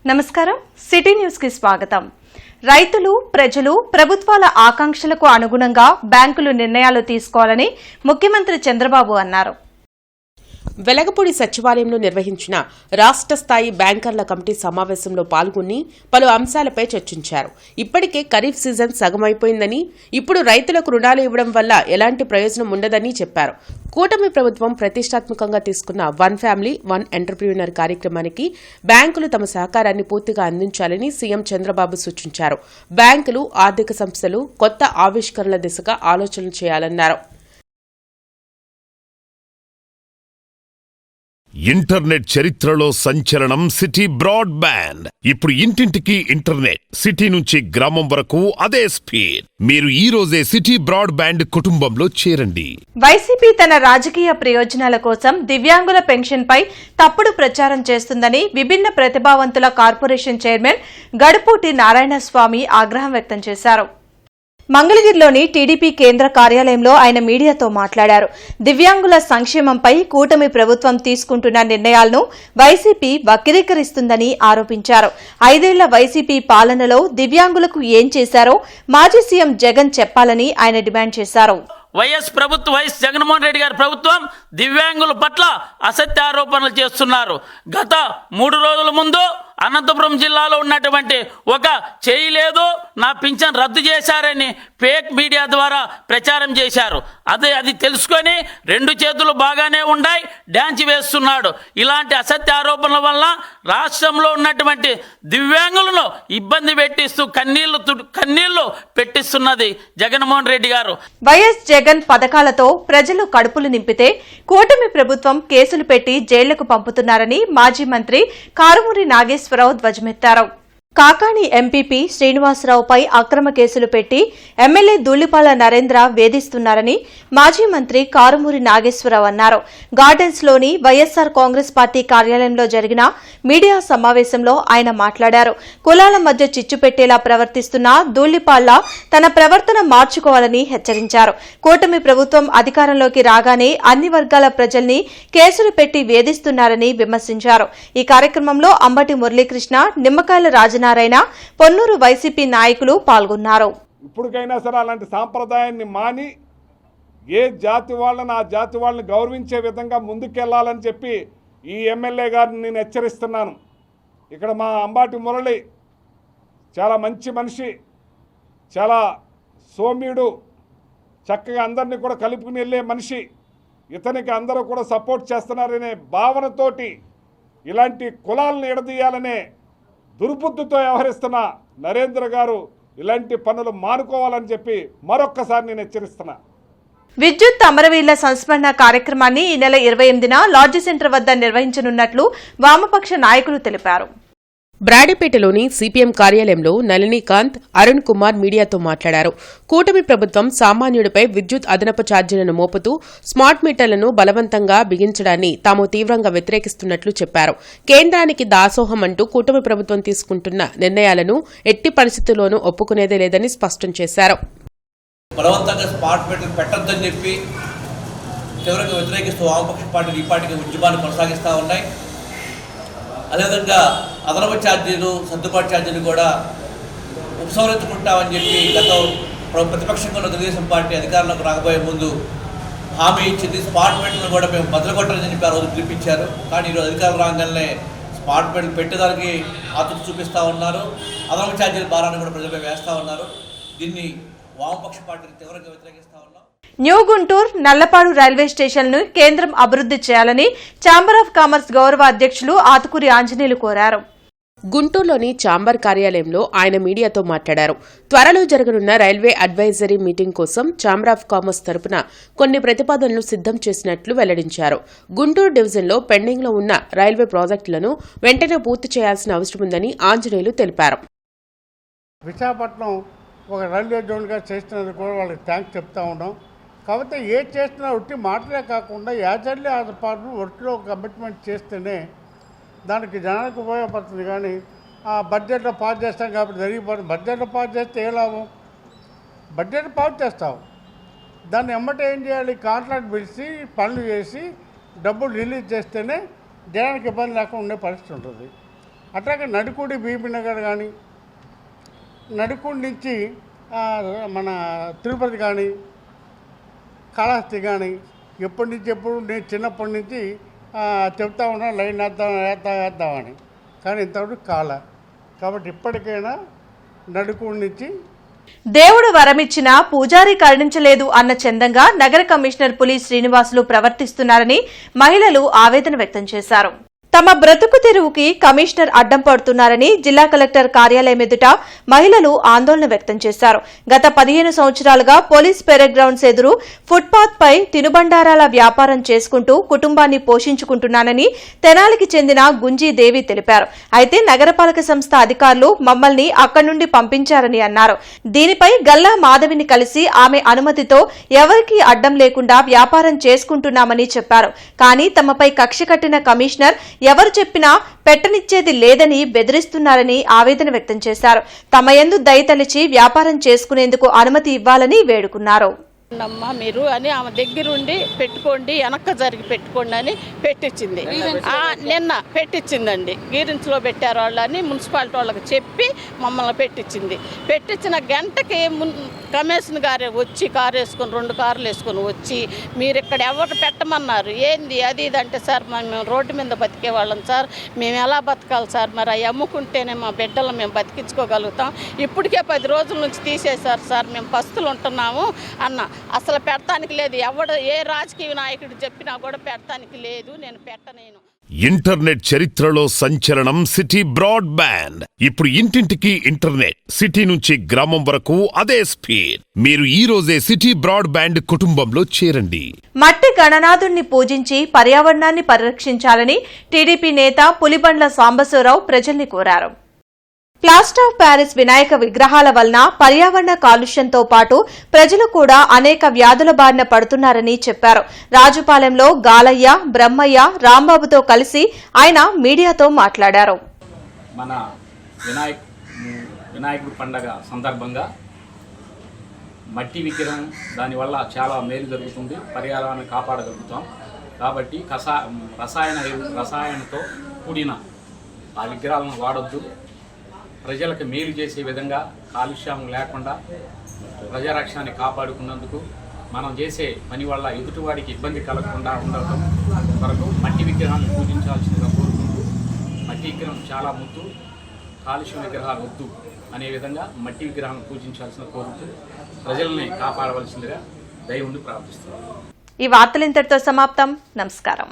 నమస్కారం city news కి స్వాగతం. రైతులు, ప్రజలు ప్రభుత్వాల ఆకాంక్షలకు అనుగుణంగా బ్యాంకులు నిర్ణయాలు తీసుకోవాలని ముఖ్యమంత్రి చంద్రబాబు అన్నారు. వెలగపూడి సచివాలయంలో నిర్వహించిన రాష్ట్ర స్థాయి బ్యాంకర్ల కమిటీ సమావేశంలో పాల్గొని పలు అంశాలపై చర్చించారు. ఇప్పటికే ఖరీఫ్ సీజన్ సగమైపోయిందని, ఇప్పుడు రైతులకు రుణాలు ఇవ్వడం వల్ల ఎలాంటి ప్రయోజనం ఉండదని చెప్పారు. కూటమి ప్రభుత్వం ప్రతిష్టాత్మకంగా తీసుకున్న వన్ ఫ్యామిలీ వన్ ఎంటర్‌ప్రెన్యూర్ కార్యక్రమానికి బ్యాంకులు తమ సహకారాన్ని పూర్తిగా అందించాలని సీఎం చంద్రబాబు సూచించారు. బ్యాంకులు, ఆర్థిక సంస్థలు కొత్త ఆవిష్కరణల దిశగా ఆలోచనలు చేయాలన్నారు. ఇంటర్నెట్ చరిత్రలో సంచలనం సిటీ బ్రాడ్బ్యాండ్. ఇప్పుడు ఇంటింటికి ఇంటర్నెట్, సిటీ నుంచి గ్రామం వరకు అదే స్పీడ్. మీరు ఈ రోజే సిటీ బ్రాడ్బ్యాండ్ కుటుంబంలో చేరండి. వైసీపీ తన రాజకీయ ప్రయోజనాల కోసం దివ్యాంగుల పెన్షన్ పై తప్పుడు ప్రచారం చేస్తుందని విభిన్న ప్రతిభావంతుల కార్పొరేషన్ చైర్మన్ గడుపూటి నారాయణస్వామి ఆగ్రహం వ్యక్తం చేశారు. మంగళగిరిలోని టీడీపీ కేంద్ర కార్యాలయంలో ఆయన మీడియాతో మాట్లాడారు. దివ్యాంగుల సంక్షేమంపై కూటమి ప్రభుత్వం తీసుకుంటున్న నిర్ణయాలను వైసీపీ వక్రీకరిస్తుందని ఆరోపించారు. 5 ఏళ్ల వైసీపీ పాలనలో దివ్యాంగులకు ఏం చేశారో మాజీ సీఎం జగన్ చెప్పాలని ఆయన డిమాండ్ చేశారు. వైఎస్ జగన్మోహన్ రెడ్డి గారి ప్రభుత్వం దివ్యాంగుల పట్ల అసత్య ఆరోపణలు చేస్తున్నారు. గత 3 రోజుల ముందు అనంతపురం జిల్లాలో ఉన్నటువంటి ఒక చేయలేదు, నా పింఛన్ రద్దు చేశారని ఫేక్ మీడియా ద్వారా ప్రచారం చేశారు. అది తెలుసుకొని 2 చేతులు బాగానే ఉన్నాయి, డ్యాన్స్ వేస్తున్నాడు. ఇలాంటి అసత్య ఆరోపణల వల్ల రాష్ట్రంలో ఉన్నటువంటి దివ్యాంగులను ఇబ్బంది పెట్టిస్తూ కన్నీళ్లు పెట్టిస్తున్నది జగన్మోహన్ రెడ్డి గారు. వైఎస్ జగన్ పథకాలతో ప్రజలు కడుపులు నింపితే కూటమి ప్రభుత్వం కేసులు పెట్టి జైళ్లకు పంపుతున్నారని మాజీ మంత్రి కారుమూరి నాగేశ్వరరావు ధ్వజమెత్తారు. కాకాణి ఎంపీపీ శ్రీనివాసరావుపై అక్రమ కేసులు పెట్టి ఎమ్మెల్యే ధూళిపాల నరేంద్ర వేధిస్తున్నారని మాజీ మంత్రి కారుమూరి నాగేశ్వరరావు అన్నారు. గార్డెన్స్లోని వైఎస్సార్ కాంగ్రెస్ పార్టీ కార్యాలయంలో జరిగిన మీడియా సమావేశంలో ఆయన మాట్లాడారు. కులాల మధ్య చిచ్చు పెట్టేలా ప్రవర్తిస్తున్న ధూళిపాల తన ప్రవర్తన మార్చుకోవాలని హెచ్చరించారు. కూటమి ప్రభుత్వం అధికారంలోకి రాగానే అన్ని వర్గాల ప్రజల్ని కేసులు పెట్టి వేధిస్తున్నారని విమర్శించారు. ఈ కార్యక్రమంలో అంబటి మురళీకృష్ణ, నిమ్మకాయల రాజనారాయణ, పొన్నూరు వైసీపీ నాయకులు పాల్గొన్నారు. ఇప్పటికైనా సరే అలాంటి సాంప్రదాయాన్ని మాని ఏ జాతి వాళ్ళని ఆ జాతి వాళ్ళని గౌరవించే విధంగా ముందుకెళ్లాలని చెప్పి ఈ ఎమ్మెల్యే గారిని నేను హెచ్చరిస్తున్నాను. ఇక్కడ మా అంబాటి మురళి చాలా మంచి మనిషి, చాలా సౌమ్యుడు, చక్కగా అందరినీ కూడా కలుపుకుని వెళ్ళే మనిషి. ఇతనికి అందరూ కూడా సపోర్ట్ చేస్తున్నారనే భావనతోటి ఇలాంటి కులాలను ఎడదీయాలనే దుర్బుద్ధితో వ్యవహరిస్తున్న నరేంద్ర గారు ఇలాంటి పనులు మానుకోవాలని చెప్పి మరొక్కసారి నేను హెచ్చరిస్తున్నా. విద్యుత్ అమరవీరుల సంస్మరణ కార్యక్రమాన్ని ఈ నెల 28న లాడ్జి సెంటర్ వద్ద నిర్వహించనున్నట్లు వామపక్ష నాయకులు తెలిపారు. బ్రాడీపేటలోని సిపిఎం కార్యాలయంలో నళినీకాంత్, అరుణ్ కుమార్ మీడియాతో మాట్లాడారు. కూటమి ప్రభుత్వం సామాన్యుడిపై విద్యుత్ అదనపు ఛార్జీలను మోపుతూ స్మార్ట్ మీటర్లను బలవంతంగా బిగించడాన్ని తాము తీవ్రంగా వ్యతిరేకిస్తున్నట్లు చెప్పారు. కేంద్రానికి దాసోహం అంటూ కూటమి ప్రభుత్వం తీసుకుంటున్న నిర్ణయాలను ఎట్టి పరిస్థితుల్లోనూ ఒప్పుకునేదే లేదని స్పష్టం చేశారు. బలవంతంగా స్మార్ట్ మీటర్ పెట్టొద్దని చెప్పి తీవ్రంగా వ్యతిరేకిస్తూ వామపక్ష పార్టీలు ఈ పార్టీకి ఉద్యమాన్ని కొనసాగిస్తూ ఉన్నాయి. అదేవిధంగా అదనపు ఛార్జీలు, సర్దుబాటు ఛార్జీలు కూడా ఉపసంహరించుకుంటామని చెప్పి గత ప్రతిపక్షంగా ఉన్న తెలుగుదేశం పార్టీ అధికారంలోకి రాకపోయే ముందు హామీ ఇచ్చింది. స్మార్ట్ మీటర్లను కూడా మేము బదలగొట్టాలని చెప్పి ఆ రోజు పిలిపించారు. కానీ ఈరోజు అధికారం రాగానే స్మార్ట్ మీటర్లు పెట్టేదానికి ఆతృత చూపిస్తూ ఉన్నారు. అదనపు ఛార్జీల భారాన్ని కూడా ప్రజలపై వేస్తూ ఉన్నారు. దీన్ని వామపక్ష పార్టీని తీవ్రంగా వ్యతిరేకిస్తూ ఉన్నాం. న్యూ గుంటూరు, నల్లపాడు రైల్వే స్టేషన్ను కేంద్రం అభివృద్ది చేయాలని ఛాంబర్ ఆఫ్ కామర్స్ గౌరవ అధ్యక్షులు ఆతుకూరి ఆంజనేయులు కోరారు. గుంటూరులోని ఛాంబర్ కార్యాలయంలో ఆయన మీడియాతో మాట్లాడారు. త్వరలో జరగనున్న రైల్వే అడ్వైజరీ మీటింగ్ కోసం ఛాంబర్ ఆఫ్ కామర్స్ తరపున కొన్ని ప్రతిపాదనలు సిద్దం చేసినట్లు వెల్లడించారు. గుంటూరు డివిజన్లో పెండింగ్లో ఉన్న రైల్వే ప్రాజెక్టులను వెంటనే పూర్తి చేయాల్సిన అవసరం ఉందని ఆంజనేయులు తెలిపారు. విశాఖపట్నం ఒక రైల్వే జోన్గా చేస్తున్నందుకు కూడా వాళ్ళకి థ్యాంక్స్ చెప్తా ఉన్నాం. కాకపోతే ఏది చేస్తున్నా ఒట్టి మాటలే కాకుండా యాజర్లీ ఆ డిపార్ట్మెంట్ వర్క్లో కమిట్మెంట్ చేస్తేనే దానికి జనానికి ఉపయోగపడుతుంది. కానీ బడ్జెట్లో పాస్ చేస్తాం కాబట్టి జరిగిపోతుంది. బడ్జెట్లో పాస్ చేస్తే ఏ లాభం? బడ్జెట్ పాస్ చేస్తాం, దాన్ని ఎమ్మటే ఏం చేయాలి? కాంట్రాక్ట్ పిలిచి పనులు చేసి డబ్బులు రిలీజ్ చేస్తేనే జనానికి ఇబ్బంది లేకుండా ఉండే పరిస్థితి ఉంటుంది. అట్లాగే నడుకూడి బీబీ నగర్ కానీ, నడుకూడి నుంచి మన తిరుపతి కానీ, కాళహస్తి కానీ ఎప్పటి నుంచి ఎప్పుడు నేను చిన్నప్పటి నుంచి చెప్తా ఉన్నాను లైన్ వేద్దామని, కానీ ఇంతవరకు కాలే. కాబట్టి ఇప్పటికైనా నడుకూడి నుంచి దేవుడు వరమిచ్చినా పూజారి కరుణించలేదు అన్న చందంగా నగర కమిషనర్ పులి శ్రీనివాసులు ప్రవర్తిస్తున్నారని మహిళలు ఆవేదన వ్యక్తం చేశారు. తమ బ్రతుకు తెరువుకి కమిషనర్ అడ్డం పడుతున్నారని జిల్లా కలెక్టర్ కార్యాలయం ఎదుట మహిళలు ఆందోళన వ్యక్తం చేశారు. గత 15 సంవత్సరాలుగా పోలీస్ పెరేడ్ గ్రౌండ్స్ ఎదురు ఫుట్పాత్ పై తినుబండారాల వ్యాపారం చేసుకుంటూ కుటుంబాన్ని పోషించుకుంటున్నానని తెనాలికి చెందిన గుంజీ దేవి తెలిపారు. అయితే నగరపాలక సంస్థ అధికారులు మమ్మల్ని అక్కడి నుండి పంపించారని అన్నారు. దీనిపై గల్లా మాధవిని కలిసి ఆమె అనుమతితో ఎవరికీ అడ్డం లేకుండా వ్యాపారం చేసుకుంటున్నామని చెప్పారు. కానీ తమపై కక్ష కట్టిన కమిషనర్ ఎవరు చెప్పినా పెట్టనిచ్చేది లేదని బెదిరిస్తున్నారని ఆవేదన వ్యక్తం చేశారు. తమ యందు దయతలిచి వ్యాపారం చేసుకునేందుకు అనుమతి ఇవ్వాలని వేడుకున్నారు. అమ్మా మీరు అని ఆమె దగ్గరుండి పెట్టుకోండి, వెనక్క జరిగి పెట్టుకోండి అని పెట్టించింది. నిన్న పెట్టించిందండి. గీరెన్స్లో పెట్టారు వాళ్ళని మున్సిపాలిటీ వాళ్ళకి చెప్పి మమ్మల్ని పెట్టించింది. పెట్టించిన గంటకి కమిషనర్ గారే వచ్చి కారు వేసుకొని 2 కార్లు వేసుకొని వచ్చి మీరు ఇక్కడ ఎవరు పెట్టమన్నారు ఏంది అది ఇది అంటే, సార్ మేము రోడ్డు మీద బతికే వాళ్ళం సార్, మేము ఎలా బతకాలి సార్, మరి అవి అమ్ముకుంటేనే మా బిడ్డలను మేము బతికించుకోగలుగుతాం, ఇప్పటికే 10 రోజుల నుంచి తీసేశారు సార్, మేము పస్తులు ఉంటున్నాము అన్న. అసలు పెడతానికి లేదు, ఏ రాజకీయ నాయకుడు చెప్పినా కూడా పెడతానికి లేదు, నేను పెట్టనేను. ఇంటర్నెట్ చరిత్రలో సంచలనం సిటీ బ్రాడ్బ్యాండ్. ఇప్పుడు ఇంటింటికి ఇంటర్నెట్, సిటీ నుంచి గ్రామం వరకు అదే స్పీడ్. మీరు ఈ రోజే సిటీ బ్రాడ్బ్యాండ్ కుటుంబంలో చేరండి. మట్టి గణనాథుణ్ణి పూజించి పర్యావరణాన్ని పరిరక్షించాలని టీడీపీ నేత పులిబండ్ల సాంబశివరావు ప్రజల్ని కోరారు. ప్లాస్టర్ ఆఫ్ ప్యారిస్ వినాయక విగ్రహాల వలన పర్యావరణ కాలుష్యంతో పాటు ప్రజలు కూడా అనేక వ్యాధుల బారిన పడుతున్నారని చెప్పారు. రాజుపాలెంలో గాలయ్య, బ్రహ్మయ్య, రాంబాబుతో కలిసి ఆయన మీడియాతో మాట్లాడారు. మన వినాయకుడి పండగ సందర్భంగా మట్టి విగ్రహం దానివల్ల చాలా మేలు జరుగుతుంది, పర్యావరణాన్ని కాపాడగలుగుతాం. కాబట్టి రసాయనతో కూడిన ఆ విగ్రహాలను వాడొద్దు. ప్రజలకు మేలు చేసే విధంగా కాలుష్యం లేకుండా ప్రజారక్షణని కాపాడుకున్నందుకు మనం చేసే పని వల్ల ఎదుటివాడికి ఇబ్బంది కలగకుండా ఉండటం వరకు మట్టి విగ్రహాలను పూజించాల్సిందిగా కోరుకుంటూ, మట్టి విగ్రహం చాలా ముద్దు, కాలుష్యం విగ్రహాలు వద్దు అనే విధంగా మట్టి విగ్రహాలను పూజించాల్సిన కోరుతూ ప్రజల్ని కాపాడవలసిందిగా దయ ఉండి ప్రార్థిస్తున్నాను. ఈ వార్తలు ఇంతటితో సమాప్తం. నమస్కారం.